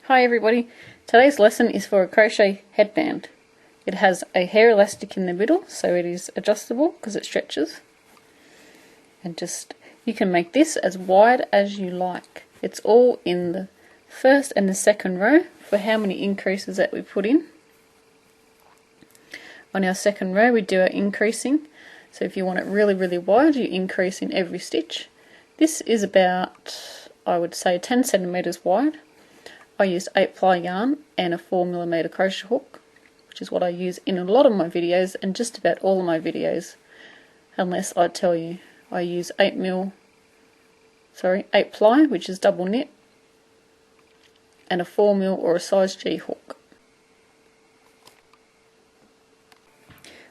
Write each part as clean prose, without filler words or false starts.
Hi everybody, today's lesson is for a crochet headband. It has a hair elastic in the middle, so it is adjustable because it stretches. And you can make this as wide as you like. It's all in the first and the second row for how many increases that we put in. On our second row we do our increasing, so if you want it really wide you increase in every stitch. This is about, I would say, 10 centimeters wide. I used 8-ply yarn and a 4mm crochet hook, which is what I use in a lot of my videos and just about all of my videos, unless I tell you. I use 8-ply, which is double knit, and a 4mm or a size G hook.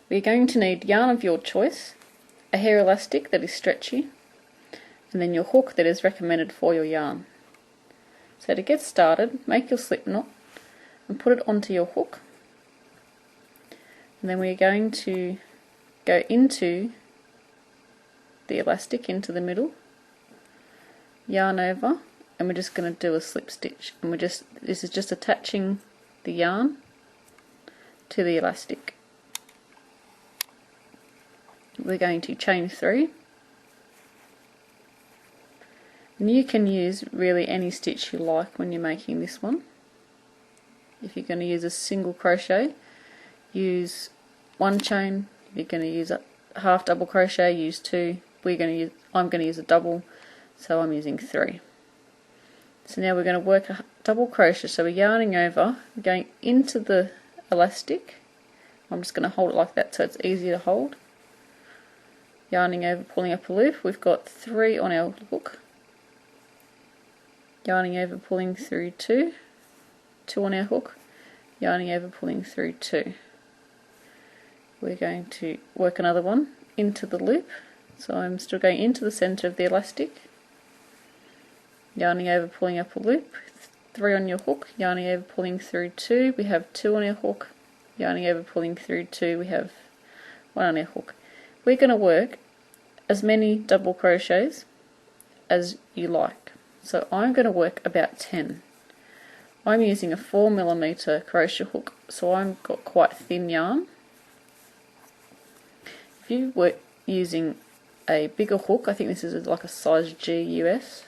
We're going to need yarn of your choice, a hair elastic that is stretchy, and then your hook that is recommended for your yarn. So to get started, make your slip knot and put it onto your hook, and then we're going to go into the elastic, into the middle, yarn over, and we're just going to do a slip stitch, and this is just attaching the yarn to the elastic. We're going to chain 3. And you can use really any stitch you like when you're making this one. If you're going to use a single crochet, use 1 chain. If you're going to use a half double crochet, use 2. I'm going to use a double, so I'm using 3. So now we're going to work a double crochet, so we're yarning over, going into the elastic. I'm just going to hold it like that so it's easy to hold. Yarning over, pulling up a loop. We've got 3 on our hook. Yarning over, pulling through 2 on our hook, yarning over, pulling through 2. We're going to work another one into the loop, so I'm still going into the center of the elastic, yarning over, pulling up a loop, 3 on your hook, yarning over, pulling through 2, we have 2 on our hook, yarning over, pulling through 2, we have 1 on our hook. We're going to work as many double crochets as you like. So I'm going to work about 10. I'm using a 4mm crochet hook, so I've got quite thin yarn. If you were using a bigger hook, I think this is like a size G US,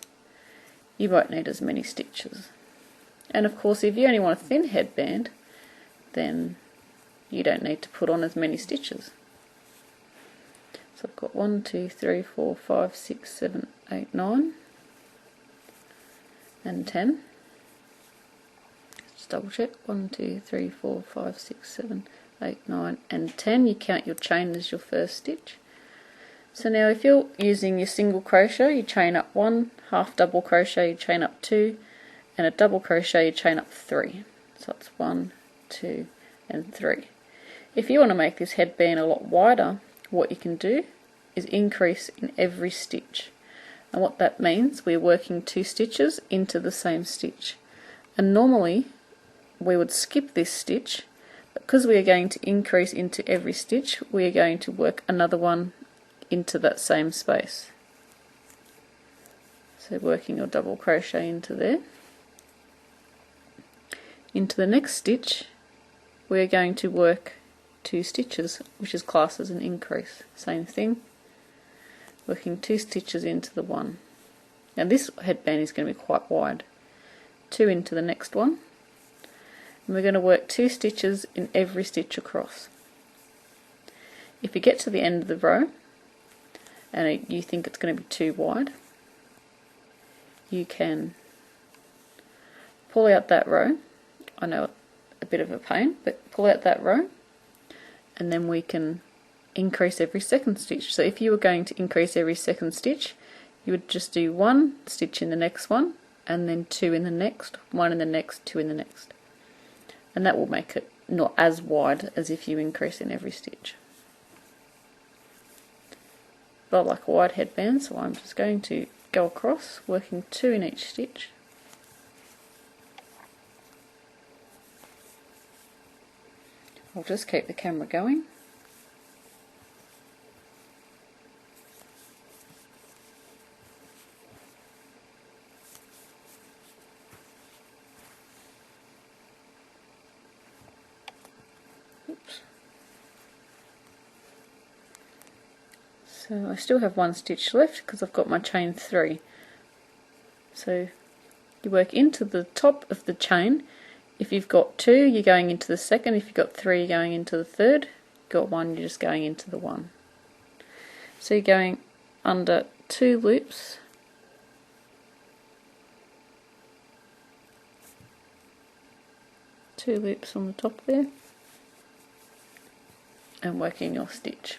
you won't need as many stitches. And of course, if you only want a thin headband, then you don't need to put on as many stitches. So I've got 1, 2, 3, 4, 5, 6, 7, 8, 9. And 10. Just double check. 1, 2, 3, 4, 5, 6, 7, 8, 9, and 10. You count your chain as your first stitch. So now if you're using your single crochet, you chain up 1, half double crochet, you chain up 2, and a double crochet, you chain up 3. So it's 1, 2, and 3. If you want to make this headband a lot wider, what you can do is increase in every stitch. And what that means, we're working 2 stitches into the same stitch. And normally we would skip this stitch, but because we are going to increase into every stitch, we are going to work another one into that same space. So working your double crochet into there. Into the next stitch, we are going to work 2 stitches, which is classed as an increase. Same thing. Working 2 stitches into the one. Now this headband is going to be quite wide. 2 into the next one. And we're going to work 2 stitches in every stitch across. If you get to the end of the row and you think it's going to be too wide, you can pull out that row. I know a bit of a pain, but pull out that row and then we can increase every second stitch. So if you were going to increase every second stitch, you would just do 1 stitch in the next one, and then 2 in the next, 1 in the next, 2 in the next. And that will make it not as wide as if you increase in every stitch. But I like a wide headband, so I'm just going to go across, working 2 in each stitch. I'll just keep the camera going. So I still have one stitch left because I've got my chain 3. So you work into the top of the chain. If you've got 2, you're going into the second. If you've got 3, you're going into the third. If you've got 1, you're just going into the 1. So you're going under 2 loops, on the top there, and working your stitch.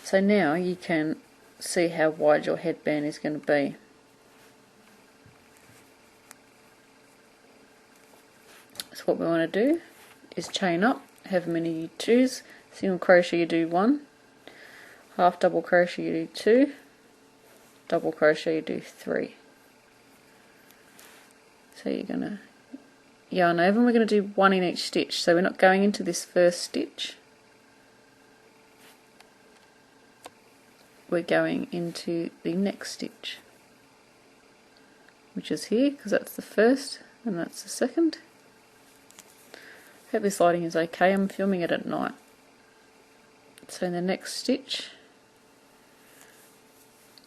So now you can see how wide your headband is going to be. So what we want to do is chain up, however many you choose. Single crochet you do 1, half double crochet you do 2, double crochet you do 3. So you're going to yarn over, and we're going to do 1 in each stitch. So we're not going into this first stitch, we're going into the next stitch, which is here, because that's the first and that's the second. Hope this lighting is okay, I'm filming it at night. So in the next stitch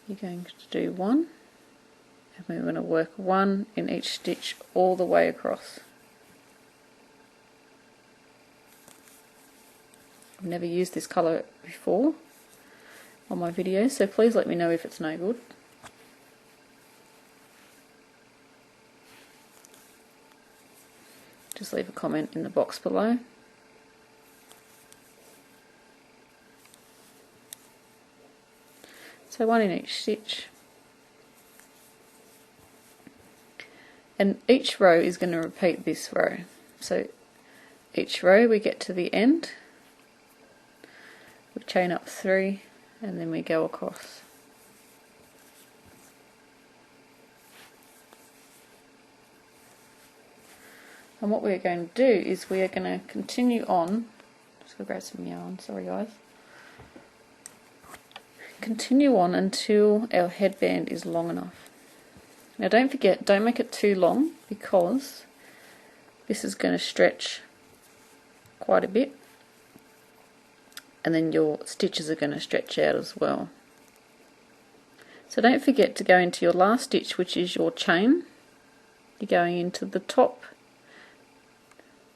you're going to do 1, and we're going to work 1 in each stitch all the way across. I've never used this colour before on my videos, so please let me know if it's no good. Just leave a comment in the box below. So 1 in each stitch, and each row is going to repeat this row. So each row we get to the end, we chain up 3, and then we go across. And what we're going to do is we are going to continue on. Just go grab some yarn, sorry guys. Continue on until our headband is long enough. Now don't forget, don't make it too long, because this is going to stretch quite a bit, and then your stitches are going to stretch out as well. So don't forget to go into your last stitch, which is your chain. You're going into the top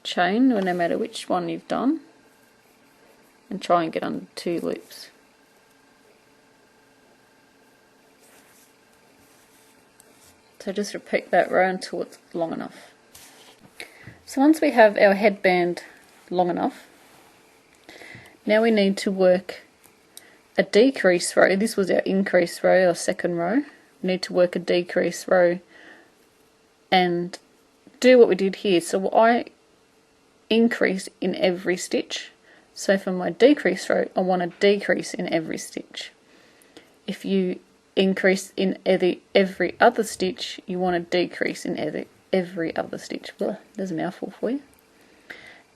chain, no matter which one you've done, and try and get under 2 loops. So just repeat that row until it's long enough. So once we have our headband long enough, now we need to work a decrease row. This was our increase row, our second row. We need to work a decrease row and do what we did here. So I increase in every stitch. So for my decrease row, I want to decrease in every stitch. If you increase in every other stitch, you want to decrease in every other stitch. Well, there's a mouthful for you.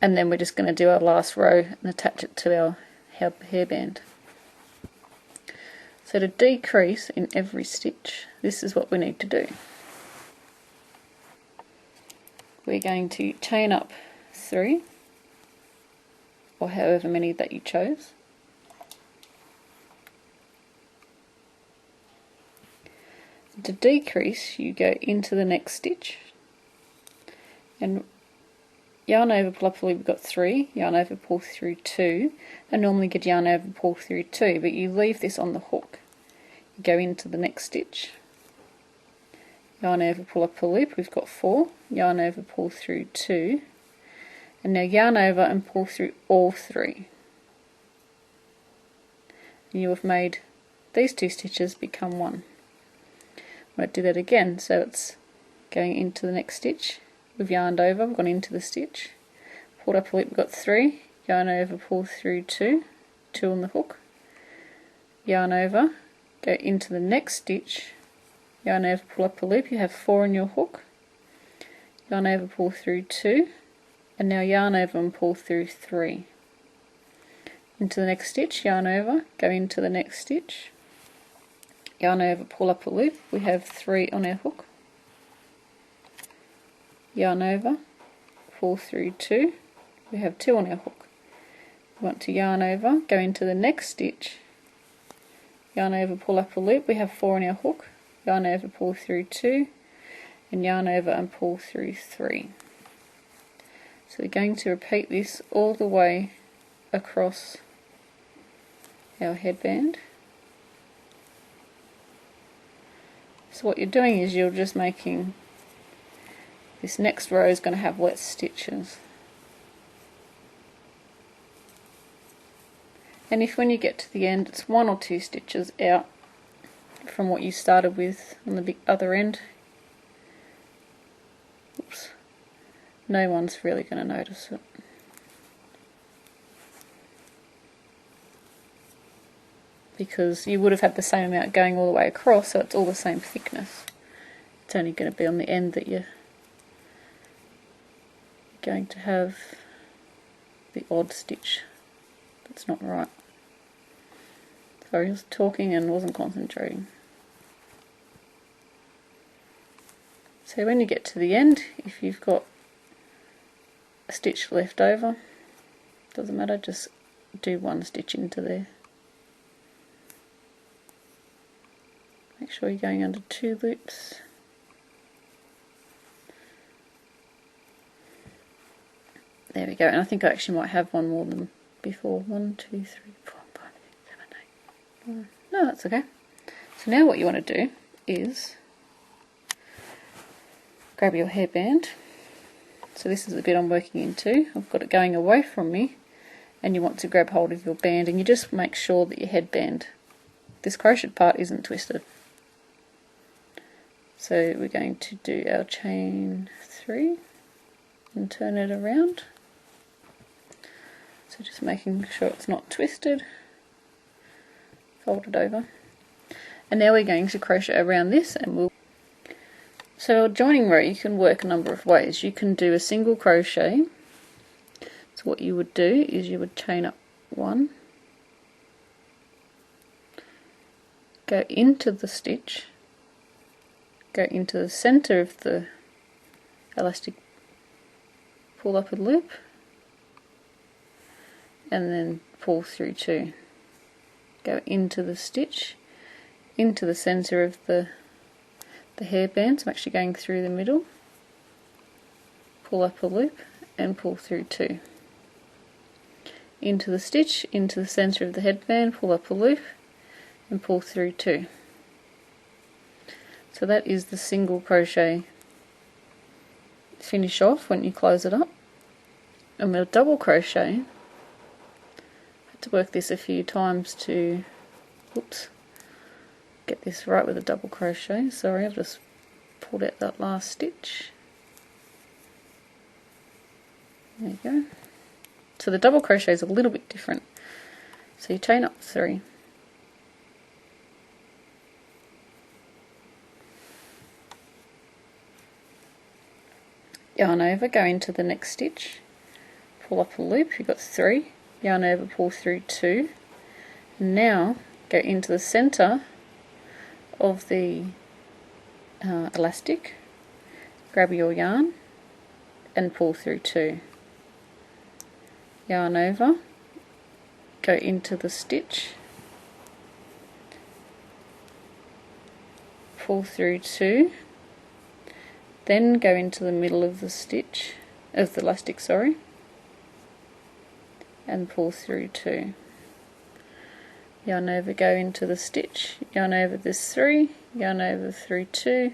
And then we're just going to do our last row and attach it to our hairband. So to decrease in every stitch, this is what we need to do. We're going to chain up 3, or however many that you chose. To decrease, you go into the next stitch and yarn over, pull up a loop. We've got 3, yarn over, pull through 2. I normally get yarn over, pull through 2, but you leave this on the hook. You go into the next stitch, yarn over, pull up a loop. We've got 4, yarn over, pull through 2, and now yarn over and pull through all 3. And you have made these 2 stitches become 1. I might do that again, so it's going into the next stitch. We've yarned over, we've gone into the stitch, pulled up a loop, we've got 3, yarn over, pull through 2, 2 on the hook, yarn over, go into the next stitch, yarn over, pull up a loop, you have 4 on your hook, yarn over, pull through 2, and now yarn over and pull through 3. Into the next stitch, yarn over, go into the next stitch, yarn over, pull up a loop, we have 3 on our hook, yarn over, pull through 2, we have 2 on our hook, You want to yarn over, go into the next stitch, yarn over, pull up a loop. We have 4 in our hook, yarn over, pull through 2, and yarn over and pull through 3. So we're going to repeat this all the way across our headband. So what you're doing is you're just making, this next row is going to have less stitches. And if when you get to the end it's 1 or 2 stitches out from what you started with on the other end, oops, no one's really going to notice it. Because you would have had the same amount going all the way across, so it's all the same thickness. It's only going to be on the end that you're going to have the odd stitch that's not right. Sorry, I was talking and wasn't concentrating. So when you get to the end, if you've got a stitch left over, doesn't matter, just do 1 stitch into there. Make sure you're going under 2 loops. There we go, and I think I actually might have one more than before. 1, 2, 3, 4, 5, 6, 7, 8, 9. No, that's okay. So now what you want to do is grab your hairband. So this is the bit I'm working into. I've got it going away from me, and you want to grab hold of your band, and you just make sure that your headband, this crocheted part, isn't twisted. So we're going to do our chain 3 and turn it around. So just making sure it's not twisted, fold it over. And now we're going to crochet around this, and so our joining row you can work a number of ways. You can do a single crochet. So what you would do is you would chain up 1, go into the stitch, go into the center of the elastic, pull up a loop, and then pull through 2. Go into the stitch, into the center of the hairband, so I'm actually going through the middle, pull up a loop and pull through 2. Into the stitch, into the center of the headband, pull up a loop and pull through 2. So that is the single crochet finish off when you close it up. And we'll double crochet. I had to work this a few times to get this right with a double crochet. Sorry, I've just pulled out that last stitch. There you go. So the double crochet is a little bit different. So you chain up 3. Yarn over, go into the next stitch, pull up a loop, you've got 3, yarn over, pull through 2, and now go into the center of the elastic, grab your yarn and pull through 2. Yarn over, go into the stitch, pull through 2, then go into the middle of the stitch, of the elastic, sorry, and pull through 2. Yarn over, go into the stitch, yarn over this 3, yarn over through 2,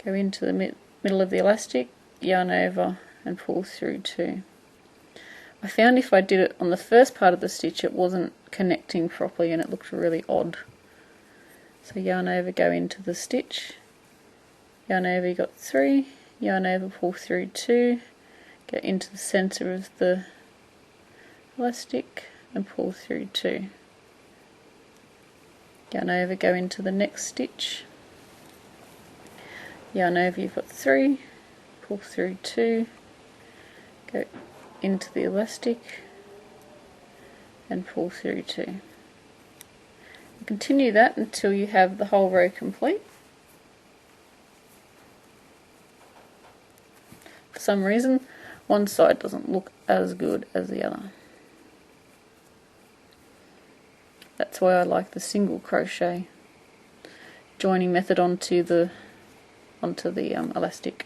go into the middle of the elastic, yarn over and pull through 2. I found if I did it on the first part of the stitch it wasn't connecting properly and it looked really odd. So yarn over, go into the stitch, yarn over, you got 3, yarn over, pull through 2, go into the center of the elastic and pull through 2. Yarn over, go into the next stitch, yarn over, you've got 3, pull through 2, go into the elastic and pull through 2. And continue that until you have the whole row complete. For some reason one side doesn't look as good as the other. That's why I like the single crochet joining method onto the elastic.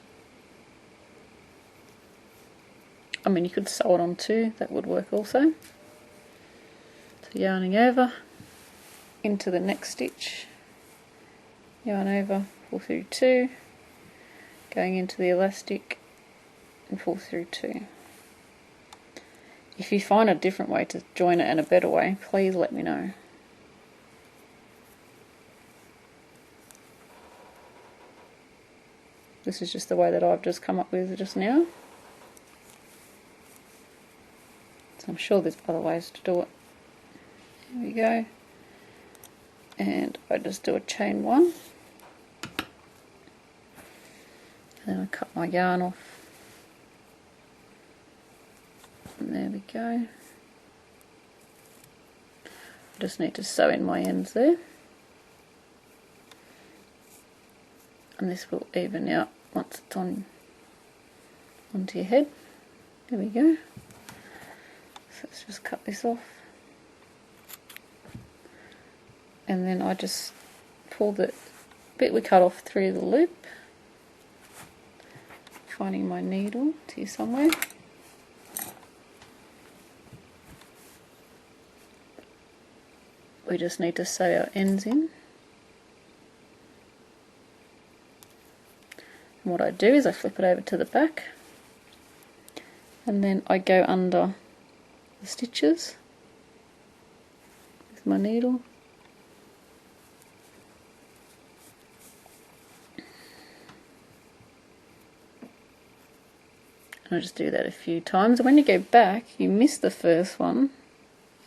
I mean, you could sew it on too, that would work also. So yarning over into the next stitch, yarn over, pull through 2, going into the elastic and pull through 2. If you find a different way to join it and a better way, please let me know. This is just the way that I've just come up with just now. So I'm sure there's other ways to do it. Here we go. And I just do a chain 1. And then I cut my yarn off. And there we go. I just need to sew in my ends there. And this will even out once it's onto your head. There we go. So let's just cut this off. And then I just pull the bit we cut off through the loop, finding my needle to somewhere. We just need to sew our ends in. And what I do is I flip it over to the back, and then I go under the stitches with my needle. And I just do that a few times. When you go back, you miss the first one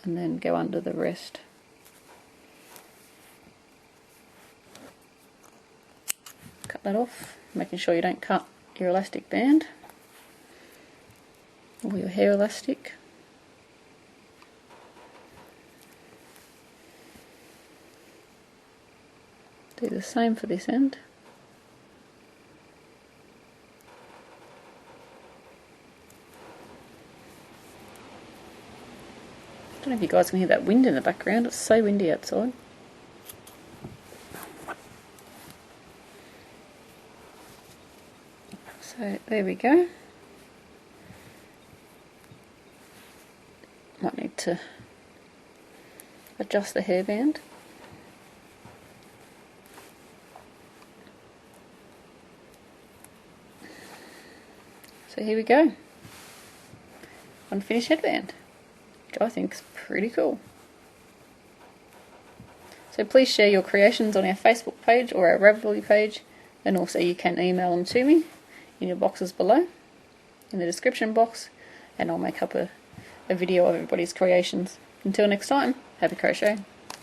and then go under the rest. Cut that off, making sure you don't cut your elastic band or your hair elastic. Do the same for this end. I don't know if you guys can hear that wind in the background, it's so windy outside. So there we go. Might need to adjust the hairband. So here we go. Unfinished headband, which I think is pretty cool. So please share your creations on our Facebook page or our Ravelry page, and also you can email them to me in your boxes below in the description box, and I'll make up a video of everybody's creations. Until next time, happy crochet.